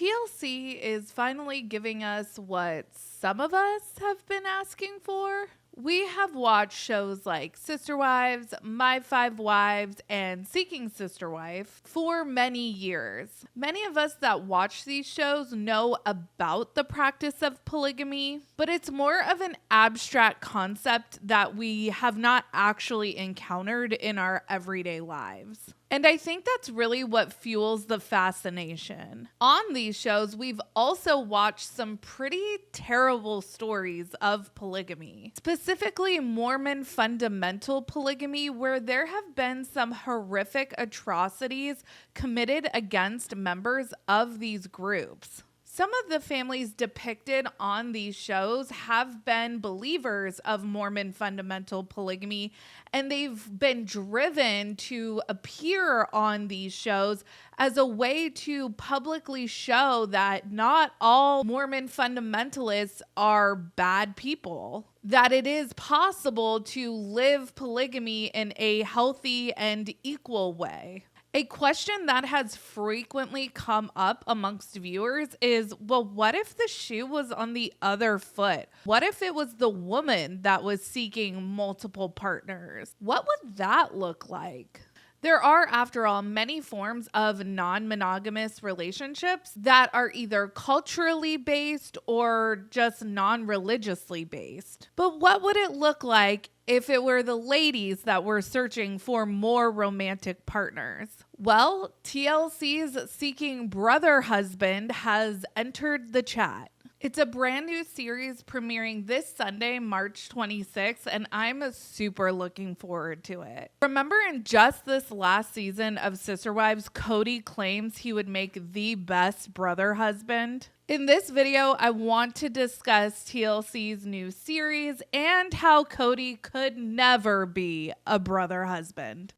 TLC is finally giving us what some of us have been asking for. We have watched shows like Sister Wives, My Five Wives, and Seeking Sister Wife for many years. Many of us that watch these shows know about the practice of polygamy, but it's more of an abstract concept that we have not actually encountered in our everyday lives. And I think that's really what fuels the fascination. On these shows, we've also watched some pretty terrible stories of polygamy, specifically Mormon fundamental polygamy, where there have been some horrific atrocities committed against members of these groups. Some of the families depicted on these shows have been believers of Mormon fundamental polygamy, and they've been driven to appear on these shows as a way to publicly show that not all Mormon fundamentalists are bad people, that it is possible to live polygamy in a healthy and equal way. A question that has frequently come up amongst viewers is, well, what if the shoe was on the other foot? What if it was the woman that was seeking multiple partners? What would that look like? There are, after all, many forms of non-monogamous relationships that are either culturally based or just non-religiously based. But what would it look like if it were the ladies that were searching for more romantic partners? Well, TLC's Seeking Brother Husband has entered the chat. It's a brand new series premiering this Sunday, March 26th, and I'm super looking forward to it. Remember in just this last season of Sister Wives, Cody claims he would make the best brother husband? In this video, I want to discuss TLC's new series and how Cody could never be a brother husband.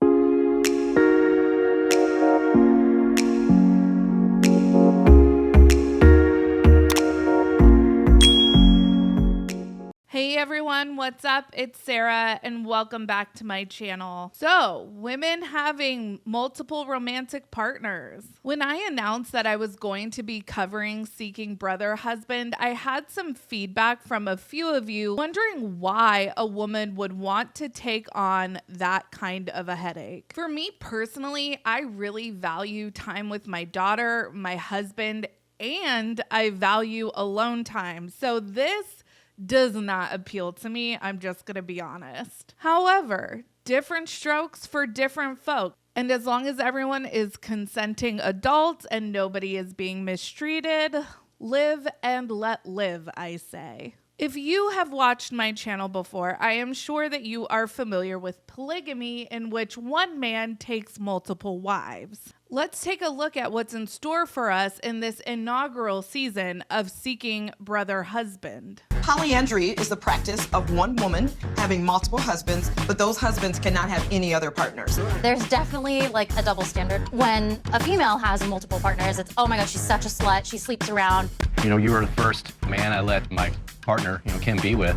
Hey everyone, what's up? It's Sarah and welcome back to my channel. So, women having multiple romantic partners. When I announced that I was going to be covering Seeking Brother Husband, I had some feedback from a few of you wondering why a woman would want to take on that kind of a headache. For me personally, I really value time with my daughter, my husband, and I value alone time. So this does not appeal to me. I'm just going to be honest. However, different strokes for different folk. And as long as everyone is consenting adults and nobody is being mistreated, live and let live, I say. If you have watched my channel before, I am sure that you are familiar with polygamy, in which one man takes multiple wives. Let's take a look at what's in store for us in this inaugural season of Seeking Brother Husband. Polyandry is the practice of one woman having multiple husbands, but those husbands cannot have any other partners. There's definitely like a double standard. When a female has multiple partners, it's, oh my God, she's such a slut. She sleeps around. You know, you were the first man I let my partner, Kim, be with.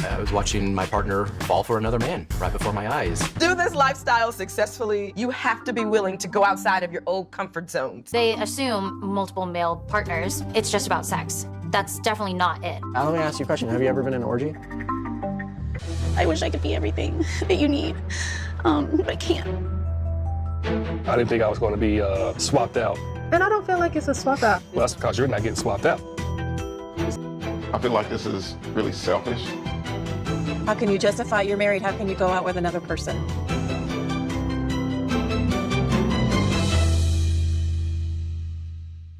I was watching my partner fall for another man right before my eyes. Do this lifestyle successfully, you have to be willing to go outside of your old comfort zones. They assume multiple male partners. It's just about sex. That's definitely not it. Let me ask you a question. Have you ever been in an orgy? I wish I could be everything that you need, but I can't. I didn't think I was going to be swapped out. And I don't feel like it's a swap out. Well, that's because you're not getting swapped out. I feel like this is really selfish. How can you justify you're married? How can you go out with another person?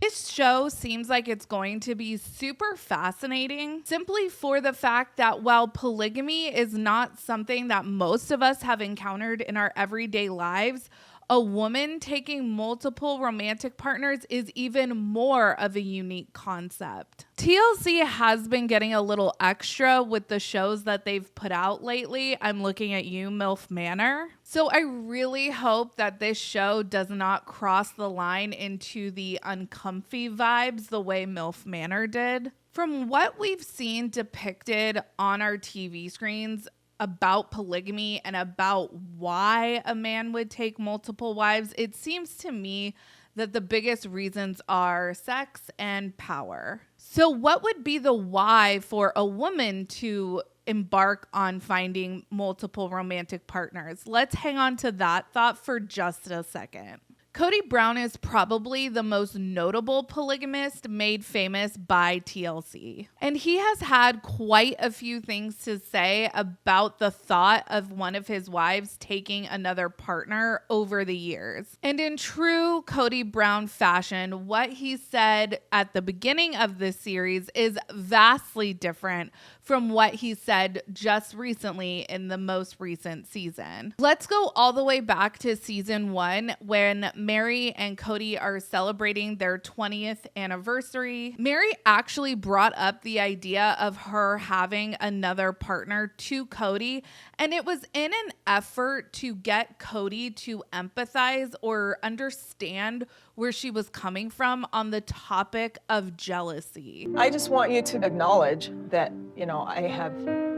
This show seems like it's going to be super fascinating simply for the fact that while polygamy is not something that most of us have encountered in our everyday lives, a woman taking multiple romantic partners is even more of a unique concept. TLC has been getting a little extra with the shows that they've put out lately. I'm looking at you, MILF Manor. So I really hope that this show does not cross the line into the uncomfy vibes the way MILF Manor did. From what we've seen depicted on our TV screens about polygamy and about why a man would take multiple wives, it seems to me that the biggest reasons are sex and power. So what would be the why for a woman to embark on finding multiple romantic partners? Let's hang on to that thought for just a second. Cody Brown is probably the most notable polygamist made famous by TLC. And he has had quite a few things to say about the thought of one of his wives taking another partner over the years. And in true Cody Brown fashion, what he said at the beginning of this series is vastly different from what he said just recently in the most recent season. Let's go all the way back to season 1 when Mary and Cody are celebrating their 20th anniversary. Mary actually brought up the idea of her having another partner to Cody, and it was in an effort to get Cody to empathize or understand where she was coming from on the topic of jealousy. I just want you to acknowledge that, I have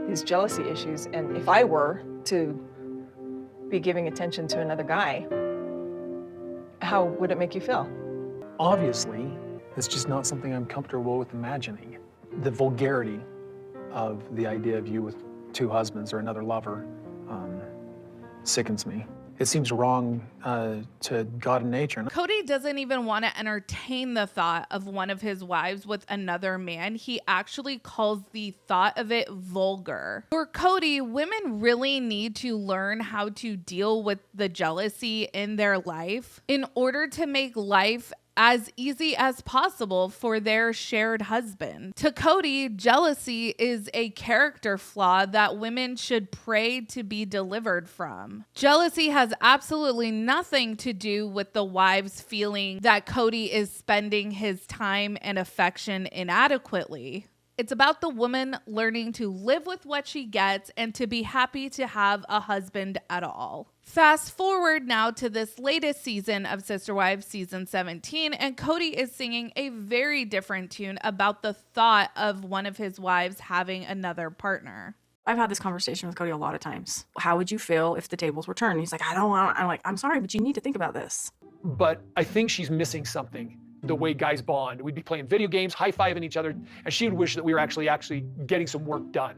these jealousy issues, and if I were to be giving attention to another guy, how would it make you feel? Obviously, it's just not something I'm comfortable with imagining. The vulgarity of the idea of you with 2 husbands or another lover sickens me. It seems wrong to God and nature. Cody doesn't even want to entertain the thought of one of his wives with another man. He actually calls the thought of it vulgar. For Cody, women really need to learn how to deal with the jealousy in their life in order to make life as easy as possible for their shared husband. To Cody, jealousy is a character flaw that women should pray to be delivered from. Jealousy has absolutely nothing to do with the wives feeling that Cody is spending his time and affection inadequately. It's about the woman learning to live with what she gets and to be happy to have a husband at all. Fast forward now to this latest season of Sister Wives, season 17, and Cody is singing a very different tune about the thought of one of his wives having another partner. I've had this conversation with Cody a lot of times. How would you feel if the tables were turned? He's like, I don't want. I'm like, I'm sorry, but you need to think about this. But I think she's missing something. The way guys bond. We'd be playing video games, high-fiving each other, and she would wish that we were actually getting some work done.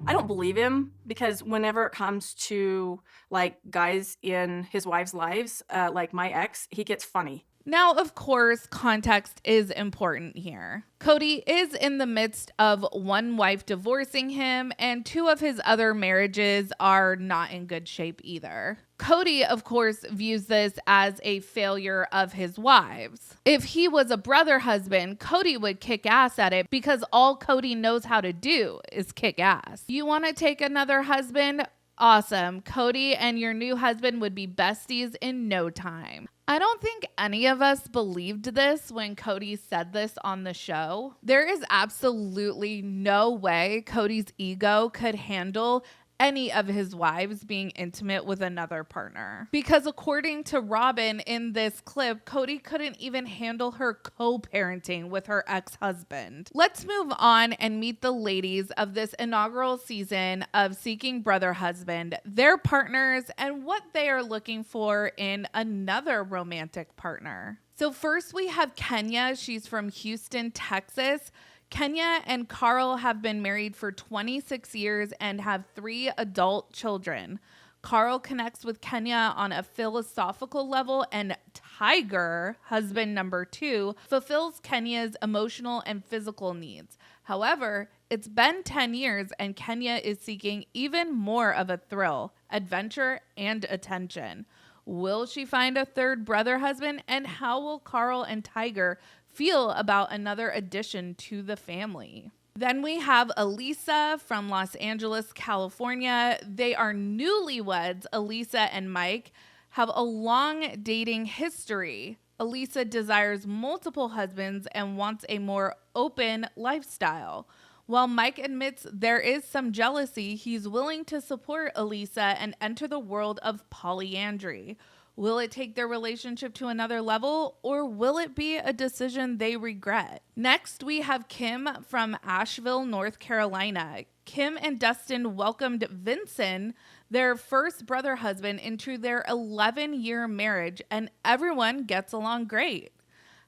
I don't believe him because whenever it comes to like guys in his wife's lives, like my ex, he gets funny. Now, of course, context is important here. Cody is in the midst of one wife divorcing him, and 2 of his other marriages are not in good shape either. Cody, of course, views this as a failure of his wives. If he was a brother husband, Cody would kick ass at it because all Cody knows how to do is kick ass. You want to take another husband? Awesome. Cody and your new husband would be besties in no time. I don't think any of us believed this when Cody said this on the show. There is absolutely no way Cody's ego could handle any of his wives being intimate with another partner. Because according to Robin in this clip, Cody couldn't even handle her co-parenting with her ex-husband. Let's move on and meet the ladies of this inaugural season of Seeking Brother Husband, their partners, and what they are looking for in another romantic partner. So first we have Kenya. She's from Houston, Texas. Kenya and Carl have been married for 26 years and have 3 adult children. Carl connects with Kenya on a philosophical level, and Tiger, husband number 2, fulfills Kenya's emotional and physical needs. However, it's been 10 years and Kenya is seeking even more of a thrill, adventure, and attention. Will she find a third brother husband? And how will Carl and Tiger feel about another addition to the family? Then we have Elisa from Los Angeles, California. They are newlyweds. Elisa and Mike have a long dating history. Elisa desires multiple husbands and wants a more open lifestyle. While Mike admits there is some jealousy, he's willing to support Elisa and enter the world of polyandry. Will it take their relationship to another level, or will it be a decision they regret? Next, we have Kim from Asheville, North Carolina. Kim and Dustin welcomed Vincent, their first brother husband, into their 11-year marriage, and everyone gets along great.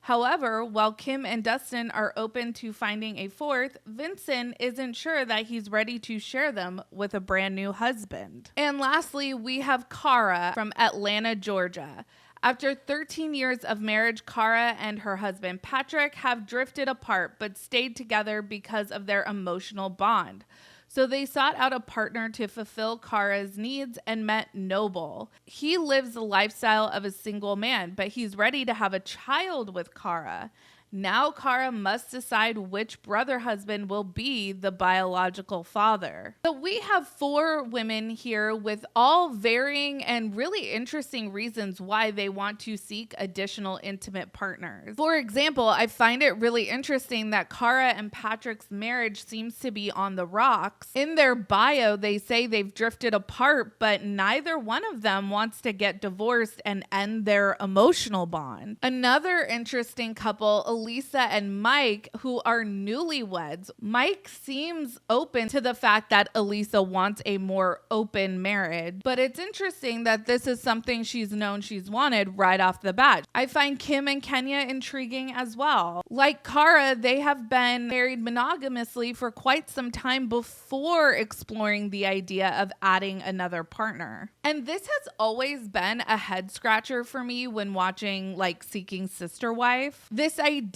However, while Kim and Dustin are open to finding a fourth, Vincent isn't sure that he's ready to share them with a brand new husband. And lastly, we have Cara from Atlanta, Georgia. After 13 years of marriage, Cara and her husband Patrick have drifted apart but stayed together because of their emotional bond. So they sought out a partner to fulfill Cara's needs and met Noble. He lives the lifestyle of a single man, but he's ready to have a child with Cara. Now Cara must decide which brother husband will be the biological father. So we have 4 women here with all varying and really interesting reasons why they want to seek additional intimate partners. For example, I find it really interesting that Cara and Patrick's marriage seems to be on the rocks. In their bio, they say they've drifted apart, but neither one of them wants to get divorced and end their emotional bond. Another interesting couple, Lisa and Mike, who are newlyweds. Mike seems open to the fact that Elisa wants a more open marriage, but it's interesting that this is something she's known she's wanted right off the bat. I find Kim and Kenya intriguing as well. Like Cara, they have been married monogamously for quite some time before exploring the idea of adding another partner. And this has always been a head scratcher for me when watching like Seeking Sister Wife. This idea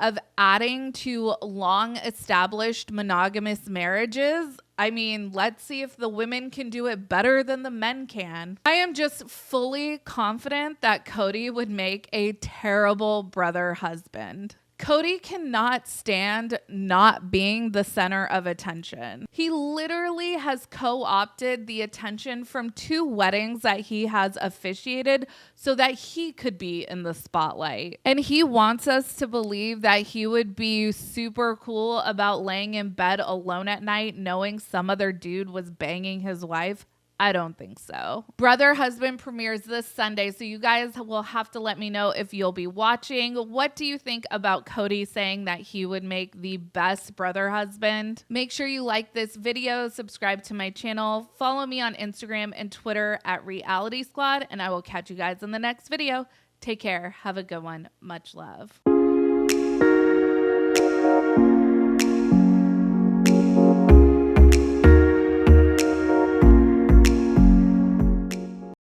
of adding to long established monogamous marriages. I mean, let's see if the women can do it better than the men can. I am just fully confident that Cody would make a terrible brother husband. Cody cannot stand not being the center of attention. He literally has co-opted the attention from 2 weddings that he has officiated so that he could be in the spotlight. And he wants us to believe that he would be super cool about laying in bed alone at night knowing some other dude was banging his wife. I don't think so. Brother Husband premieres this Sunday, so you guys will have to let me know if you'll be watching. What do you think about Cody saying that he would make the best brother husband? Make sure you like this video, subscribe to my channel, follow me on Instagram and Twitter at realiteasquad, and I will catch you guys in the next video. Take care. Have a good one. Much love.